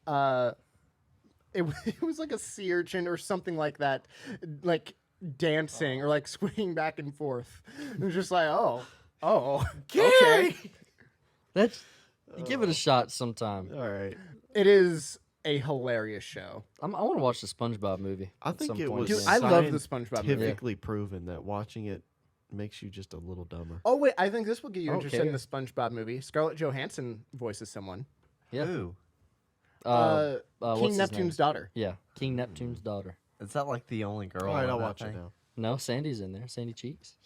S3: it was like a sea urchin or something like that, like dancing or like swinging back and forth. It was just like, oh, okay.
S2: That's give it a shot sometime.
S1: All right.
S3: It is a hilarious show.
S2: I want to watch the SpongeBob movie.
S1: I
S2: at
S1: think
S2: some
S1: it
S2: point
S1: was
S3: Dude,
S2: soon.
S3: I love the SpongeBob movie.
S1: scientifically proven that watching it makes you just a little dumber.
S3: Oh wait, I think this will get you interested in
S2: Okay.
S3: the SpongeBob movie. Scarlett Johansson voices someone.
S2: Yeah.
S4: Ooh.
S2: What's
S3: King
S2: his
S3: Neptune's
S2: name?
S3: daughter.
S2: Yeah, King Neptune's daughter.
S4: Is that like the only girl?
S1: All right,
S4: in
S1: I'll
S4: that
S1: watch it
S4: thing?
S1: now.
S2: No, Sandy's in there. Sandy Cheeks.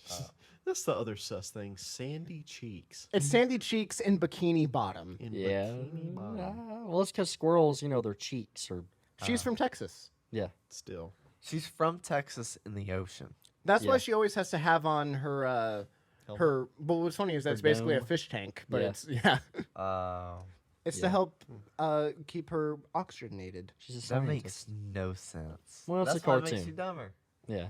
S1: That's the other sus thing. Sandy cheeks.
S3: It's Sandy Cheeks in Bikini Bottom.
S1: In
S2: Yeah.
S1: Bikini Bottom.
S2: Well, it's because squirrels, their cheeks are.
S3: She's from Texas.
S2: Yeah.
S1: Still.
S4: She's from Texas in the ocean.
S3: That's why
S2: Yeah.
S3: she always has to have on her her. Well, what's funny is that's basically a
S2: dome.
S3: fish tank, but
S2: Yeah.
S3: it's yeah, it's to
S2: Yeah.
S3: help keep her oxygenated.
S2: She's a
S4: That
S2: scientist.
S4: makes no sense.
S2: Well, it's a
S4: That's why it makes
S2: cartoon.
S4: you dumber.
S2: Yeah.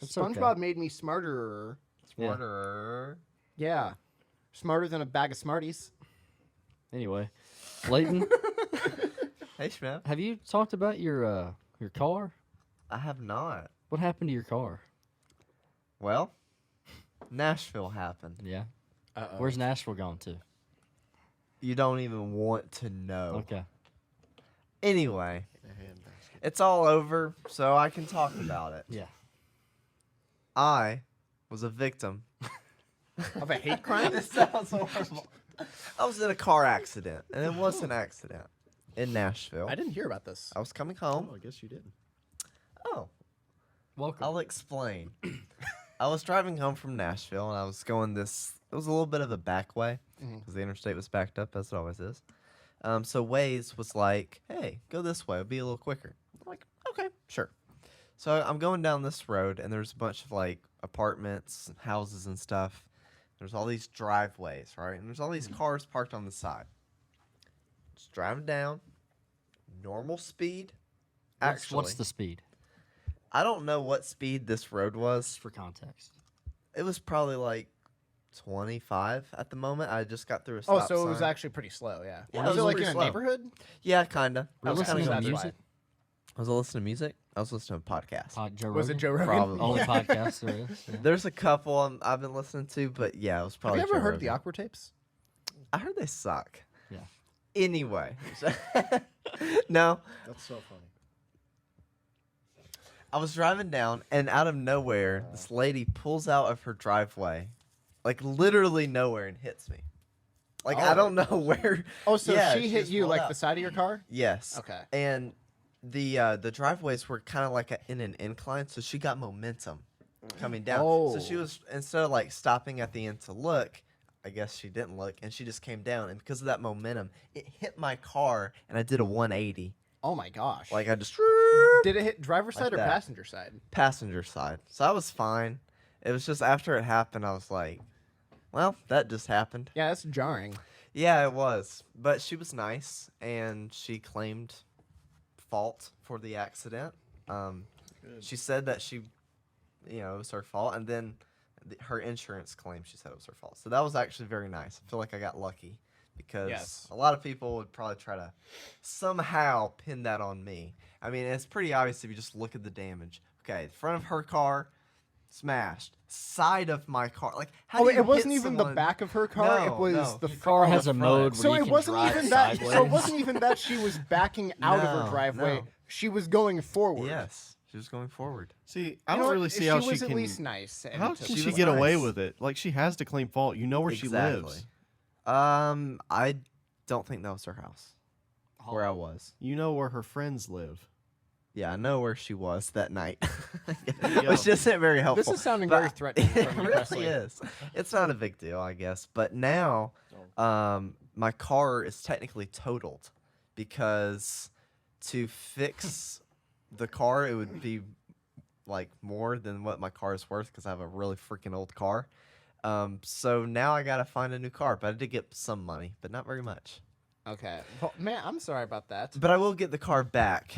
S2: It's okay.
S3: SpongeBob made me smarter.
S2: Yeah.
S4: Smarter.
S3: Yeah, smarter than a bag of Smarties.
S2: Anyway, Leighton,
S4: Hey, Schmidt.
S2: have you talked about your car?
S4: I have not.
S2: What happened to your car?
S4: Well, Nashville happened.
S2: Yeah.
S3: Uh-oh.
S2: Where's Nashville gone to?
S4: You don't even want to know.
S2: Okay.
S4: Anyway, it's all over, so I can talk about it.
S2: Yeah.
S4: I was a victim.
S3: Of a hate crime?
S4: This sounds horrible. I was in a car accident, and it was an accident in Nashville.
S3: I didn't hear about this.
S4: I was coming
S1: Oh,
S4: home.
S1: I guess you didn't.
S4: Oh,
S2: Welcome.
S4: I'll explain. I was driving home from Nashville, and I was going this. It was a little bit of a back way because the interstate was backed up, as it always is. So Waze was like, "Hey, go this way. It'll be a little quicker." I'm like, "Okay, sure." So I'm going down this road, and there's a bunch of like apartments, houses, and stuff. There's all these driveways, right? And there's all these cars parked on the side. Just driving down, normal speed.
S2: What's the speed?
S4: I don't know what speed this road was.
S2: Just for context.
S4: It was probably like 25 at the moment. I just got through a
S3: Oh,
S4: stop
S3: so it was
S4: sign.
S3: actually pretty slow. Yeah.
S4: Yeah,
S3: was
S4: it
S3: it
S4: was
S3: like
S4: pretty
S3: in a
S4: slow.
S3: neighborhood?
S4: Yeah, kinda.
S2: We're
S4: I was
S2: listening
S4: kinda
S2: to
S4: going
S2: music.
S4: I was listening to music. I was listening to a podcast.
S2: Joe
S3: Was it
S2: Rogan?
S3: Joe Rogan?
S4: Probably.
S2: Only podcast there is. Yeah.
S4: There's a couple I've been listening to, but yeah, it was
S3: Have
S4: probably.
S3: you ever
S4: Joe
S3: heard of the
S4: Rogan.
S3: Awkward Tapes?
S4: I heard they suck.
S2: Yeah.
S4: Anyway, no,
S1: That's so funny.
S4: I was driving down, and out of nowhere, this lady pulls out of her driveway, like literally nowhere, and hits me. Like I don't know where.
S3: Oh, so
S4: Yeah,
S3: she hit
S4: just
S3: you
S4: pulled
S3: like
S4: out.
S3: the side of your car?
S4: Yes.
S3: Okay.
S4: And the driveways were kind of like in an incline, so she got momentum coming down. So she
S3: Oh.
S4: was, instead of like stopping at the end to look, I guess she didn't look, and she just came down, and because of that momentum, it hit my car, and I did a 180.
S3: Oh my gosh.
S4: Like I just
S3: did it hit driver's
S4: Like
S3: side or
S4: that.
S3: passenger side?
S4: passenger side. So I was fine. It was just after it happened, I was like, well, that just happened.
S3: Yeah, that's jarring.
S4: Yeah, it was. But she was nice, and she claimed fault for the accident. She said that it was her fault, and then her insurance claim, she said it was her fault. So that was actually very nice. I feel like I got lucky because
S3: Yes.
S4: a lot of people would probably try to somehow pin that on me. I mean, it's pretty obvious if you just look at the damage. Okay, the front of her car smashed, side of my car. Like, how
S3: Oh,
S4: do you
S3: it wasn't
S4: hit
S3: even the
S4: someone-
S3: back of her car. It
S4: No,
S3: was
S4: no.
S3: the
S2: The car has a
S4: front.
S2: mode where
S3: So
S2: you
S3: it
S2: can
S3: wasn't
S2: drive
S3: even that.
S2: sideways.
S3: So it wasn't even that she was backing out of her
S4: No,
S3: driveway.
S4: no.
S3: She was going forward.
S4: Yes, she was going forward.
S1: See, I
S3: You know
S1: don't
S3: what?
S1: really see how
S3: she was
S1: she
S3: at
S1: can.
S3: least nice. and
S1: How
S3: took
S1: can
S4: She
S1: she
S4: was
S1: get away
S4: nice.
S1: with it? Like she has to claim fault. You know where she lives.
S4: I don't think that was her house where I was.
S1: You know where her friends live.
S4: Yeah, I know where she was that night,
S1: go.
S4: which isn't very helpful.
S3: This is sounding
S4: but-
S3: very threatening.
S4: It
S3: from you,
S4: really
S3: Presley.
S4: is. It's not a big deal, I guess. But now, my car is technically totaled because to fix the car, it would be like more than what my car is worth because I have a really freaking old car. So now I gotta find a new car, but I did get some money, but not very much.
S3: Okay. Well, man, I'm sorry about that.
S4: But I will get the car back.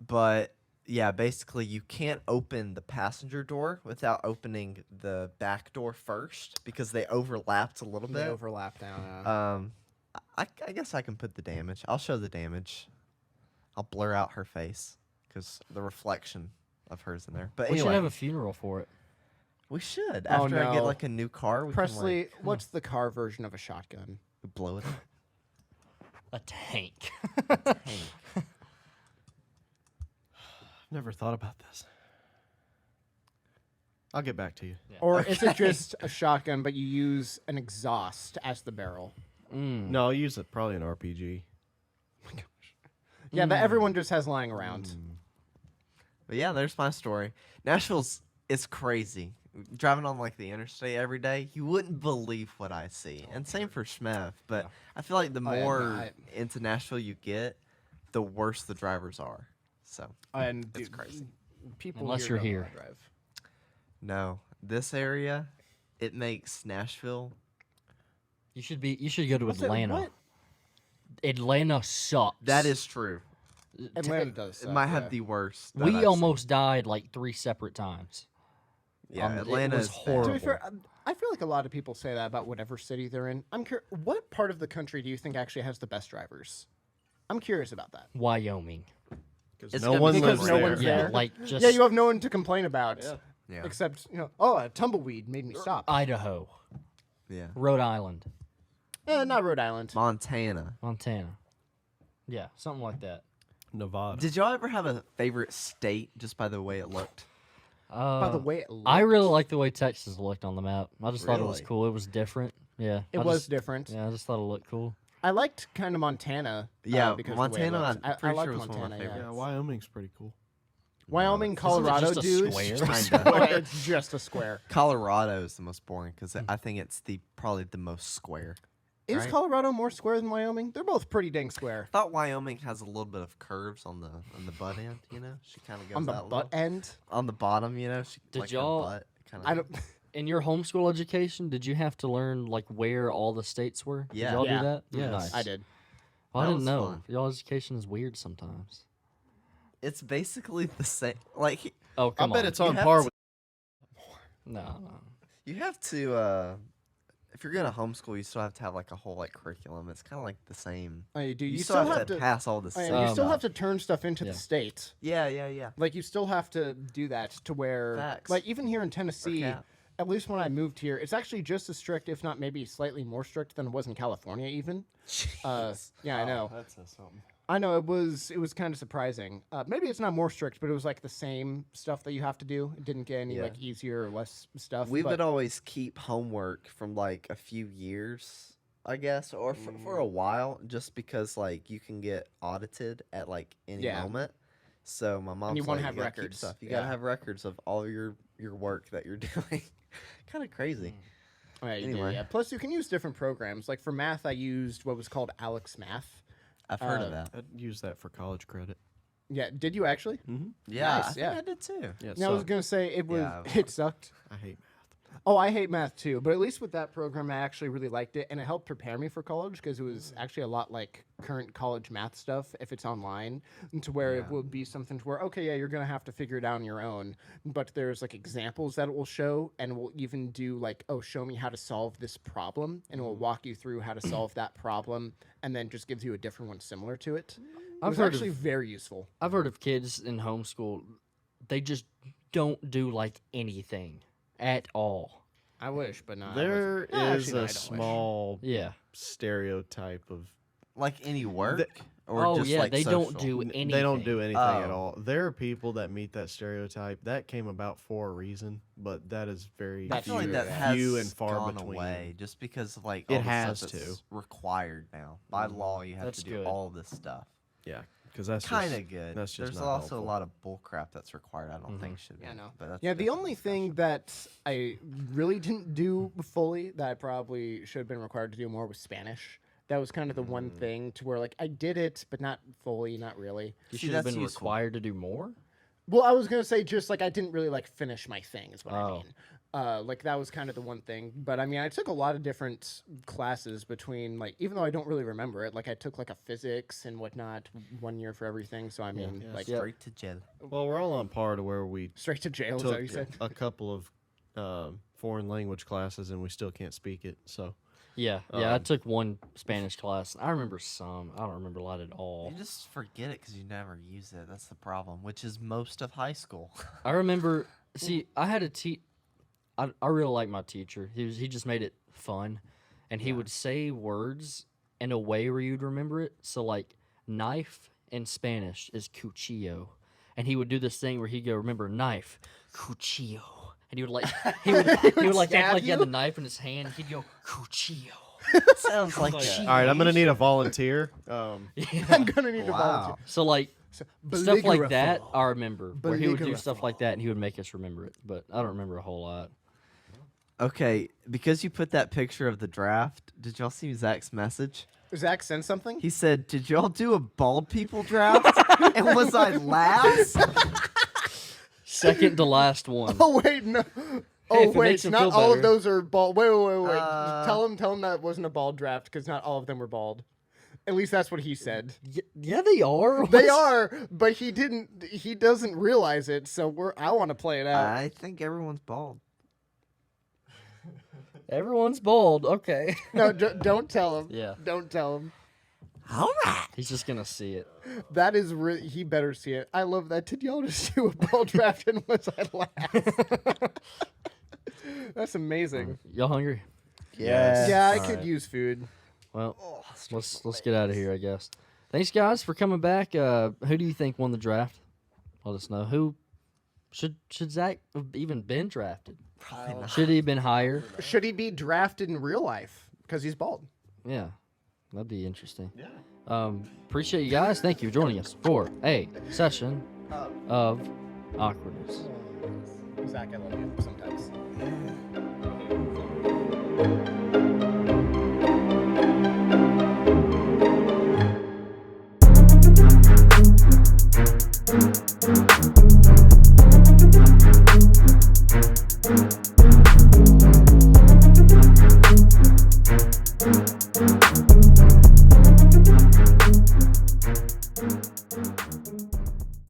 S4: But yeah, basically you can't open the passenger door without opening the back door first because they overlapped a little
S3: They
S4: bit.
S3: overlap now.
S4: I guess I can put the damage. I'll show the damage. I'll blur out her face because the reflection of hers in there. But
S2: We should
S4: anyway,
S2: have a funeral for it.
S4: we should.
S3: Oh,
S4: After I get
S3: no.
S4: like a new car, we
S3: Presley,
S4: can
S3: what's the car version of a shotgun?
S4: like blow it up.
S2: A tank.
S4: Tank.
S1: Never thought about this. I'll get back to you.
S3: Or is it just a shotgun, but you use an exhaust as the barrel?
S1: No, I'll use it probably an RPG.
S3: Yeah, that everyone just has lying around.
S4: But yeah, there's my story. Nashville's it's crazy. Driving on like the interstate every day, you wouldn't believe what I see. And same for Schmev. But I feel like the
S3: Oh, yeah, no,
S4: more into Nashville you get, the worse the drivers are. So
S3: And
S4: it's
S3: dude,
S4: crazy.
S3: People
S2: Unless
S3: here
S2: you're
S3: don't know how
S2: here.
S3: to drive.
S4: No, this area, it makes Nashville.
S2: You should go to
S3: What's it-
S2: Atlanta.
S3: what?
S2: Atlanta sucks.
S4: That is true.
S3: Atlanta does.
S4: It
S3: suck,
S4: might
S3: yeah.
S4: have the worst. that
S2: We
S4: I've
S2: almost died like 3 separate times.
S4: seen. Yeah,
S2: it
S4: Atlanta
S2: was
S4: is bad.
S2: horrible.
S3: To be fair, I feel like a lot of people say that about whatever city they're in. I'm curious, what part of the country do you think actually has the best drivers? I'm curious about that.
S2: Wyoming.
S4: It's
S1: no
S4: gonna
S1: one
S4: be
S3: Because
S1: lives
S3: no
S1: there.
S3: one's
S2: Yeah,
S3: there.
S2: like just
S3: Yeah, you have no one to complain about.
S4: Yeah,
S3: Except, a tumbleweed made me stop.
S2: Idaho,
S4: yeah.
S2: Rhode Island,
S3: Not Rhode Island.
S4: Montana.
S2: Montana. Yeah, something like that.
S1: Nevada.
S4: Did y'all ever have a favorite state just by the way it looked?
S3: By the way it looked.
S2: I really like the way Texas looked on the map. I just thought it was
S4: Really?
S2: cool. It was different. Yeah,
S3: It
S2: I
S3: was
S2: just-
S3: different.
S2: Yeah, I just thought it looked cool.
S3: I liked kind of Montana.
S4: Yeah,
S3: because of the way it
S4: Montana,
S3: looked.
S4: I'm pretty
S3: I
S4: sure
S3: liked
S4: was one of my
S3: Montana,
S1: yeah,
S4: favorites.
S1: Wyoming's pretty cool.
S3: Wyoming,
S2: Isn't it
S3: Colorado,
S2: just a
S3: dude.
S2: square?
S4: Kinda.
S3: Oh, it's just a square.
S4: Colorado is the most boring because I think it's probably the most square.
S3: Is
S4: Right.
S3: Colorado more square than Wyoming? They're both pretty dang square.
S4: I thought Wyoming has a little bit of curves on the butt end. She kind of goes
S3: On the
S4: out a
S3: butt
S4: little.
S3: end,
S4: On the bottom. She
S2: Did
S4: like her
S2: y'all-
S4: butt kinda-
S3: I don't.
S2: In your homeschool education, did you have to learn like where all the states were?
S4: Yeah.
S2: Did y'all
S3: Yeah.
S2: do that?
S4: Yes.
S2: Nice.
S3: I did.
S2: Well, I
S4: That
S2: didn't
S4: was
S2: know.
S4: fun.
S2: Y'all education is weird sometimes.
S4: It's basically the same. Like
S2: Oh,
S1: I
S2: come
S1: bet
S2: on.
S1: it's
S4: You
S1: on
S4: have
S1: par
S4: to-
S1: with.
S2: No.
S4: you have to. If you're gonna homeschool, you still have to have like a whole like curriculum. It's kind of like the same.
S3: Oh, you do.
S4: You,
S3: You
S4: still have to pass all the
S3: oh, yeah,
S4: same.
S3: you still
S2: Um,
S3: have to turn stuff into
S2: yeah.
S3: the state.
S4: Yeah.
S3: Like you still have to do that to where,
S4: Facts.
S3: like even here in Tennessee,
S4: cap.
S3: at least when I moved here, it's actually just as strict, if not maybe slightly more strict than it was in California even. Yeah, I know.
S1: That says something.
S3: I know it was kind of surprising. Maybe it's not more strict, but it was like the same stuff that you have to do. It didn't get any like easier or less stuff.
S4: We
S3: but
S4: would always keep homework from like a few years, I guess, or for a while, just because like you can get audited at like any
S3: Yeah.
S4: moment. So my mom's
S3: you wanna
S4: like,
S3: have
S4: "You gotta keep
S3: records."
S4: stuff. You
S3: Yeah.
S4: gotta have records of all your work that you're doing." Kind of crazy.
S3: you do,
S4: anyway.
S3: yeah. Plus, you can use different programs. Like for math, I used what was called Alex Math.
S4: I've heard of that.
S1: I'd use that for college credit.
S3: Yeah, did you actually?
S4: Yeah,
S3: Nice,
S4: I think
S3: yeah.
S4: I did too.
S1: Yeah, it
S3: No, I was
S1: sucked.
S3: gonna say it was.
S4: Yeah,
S3: It sucked.
S1: I hate math.
S3: Oh, I hate math too, but at least with that program, I actually really liked it, and it helped prepare me for college because it was actually a lot like current college math stuff if it's online, and to where it will be something to where okay, yeah, you're gonna have to figure it out on your own, but there's like examples that it will show, and will even do like, oh, show me how to solve this problem, and it will walk you through how to solve that problem, and then just gives you a different one similar to it. It
S2: I've
S3: was
S2: heard of-
S3: actually very useful.
S2: I've heard of kids in homeschool, they just don't do like anything at all.
S3: I wish, but not.
S1: There is
S3: actually, no, I
S1: a
S3: don't wish.
S1: small
S2: Yeah.
S1: stereotype of
S4: Like any work, or
S2: Oh,
S4: just
S2: yeah,
S4: like
S2: they don't
S4: social?
S2: do anything.
S1: they don't do anything at
S4: Oh.
S1: all. There are people that meet that stereotype. That came about for a reason, but that is very
S3: That's
S4: I feel like
S3: few-
S4: that
S3: yeah.
S4: has
S1: few and far
S4: gone
S1: between.
S4: away just because of like
S1: It
S4: all the
S1: has
S4: stuff that's
S1: to.
S4: required now by law. You have
S2: That's
S4: to do
S2: good.
S4: all this stuff.
S1: Yeah, because that's
S4: Kind
S1: just-
S4: of good.
S1: That's just
S4: There's
S1: not
S4: also a
S1: helpful.
S4: lot of bull crap that's required. I don't think should be.
S3: Yeah, no.
S4: But that's
S3: Yeah,
S4: a
S3: the
S4: different
S3: only
S4: discussion.
S3: thing that I really didn't do fully that I probably should have been required to do more was Spanish. That was kind of the one thing to where like I did it, but not fully, not really.
S2: You
S4: See,
S2: should have
S4: that's
S2: been
S4: useful.
S2: required to do more.
S3: Well, I was gonna say just like I didn't really like finish my thing is what I
S2: Oh.
S3: mean. Like that was kind of the one thing. But I mean, I took a lot of different classes between like even though I don't really remember it, like I took like a physics and whatnot 1 year for everything. So I mean, like
S4: Straight to jail.
S1: Well, we're all on par to where we
S3: straight to jail. Is that what you
S1: took
S3: said?
S1: a couple of foreign language classes and we still can't speak it. So
S2: Yeah, I took one Spanish class. I remember some. I don't remember a lot at all.
S4: You just forget it because you never use it. That's the problem, which is most of high school.
S2: I remember. See, I had a I really liked my teacher. He just made it fun, and he would say words in a way where you'd remember it. So like knife in Spanish is cuchillo, and he would do this thing where he'd go, remember knife, cuchillo, and he would like he would like act
S3: stab
S2: like he had
S3: you?
S2: the knife in his hand. He'd go cuchillo.
S4: Sounds like
S2: Like,
S4: a
S1: all right, I'm gonna need a volunteer.
S3: I'm gonna need to volunteer.
S4: wow.
S2: So like stuff like that,
S3: Belligerafo.
S2: I remember where he would do stuff
S3: Belligerafo.
S2: like that, and he would make us remember it. But I don't remember a whole lot.
S4: Okay, because you put that picture of the draft, did y'all see Zach's message?
S3: Zach sent something.
S4: He said, "Did y'all do a bald people draft?" And was I last?
S2: Second to last one.
S3: Oh wait, no.
S2: if
S3: Oh
S2: it
S3: wait,
S2: makes him
S3: not
S2: feel
S3: all of
S2: better.
S3: those are bald. Wait.
S4: Uh,
S3: Tell him that wasn't a bald draft because not all of them were bald. At least that's what he said.
S2: Yeah, they are.
S3: They are, but he didn't. He doesn't realize it. So I want to play it out.
S4: I think everyone's bald.
S2: Everyone's bald. Okay.
S3: No, don't tell him.
S2: Yeah.
S3: Don't tell him.
S4: All right.
S2: He's just gonna see it.
S3: That is he better see it. I love that. Did y'all just do a bald draft and was I last? That's amazing.
S2: Y'all hungry?
S4: Yes.
S3: Yeah, I
S4: All
S3: could
S4: right.
S3: use food.
S2: Well, let's get out of here, I guess. Thanks, guys, for coming back. Who do you think won the draft? Let us know. Who should Zach have even been drafted?
S4: Probably not.
S2: Should he have been higher?
S3: Should he be drafted in real life? Because he's bald.
S2: Yeah, that'd be interesting. Yeah. Appreciate you guys. Thank you for joining us for a session of awkwardness.
S3: Zach, I love you sometimes.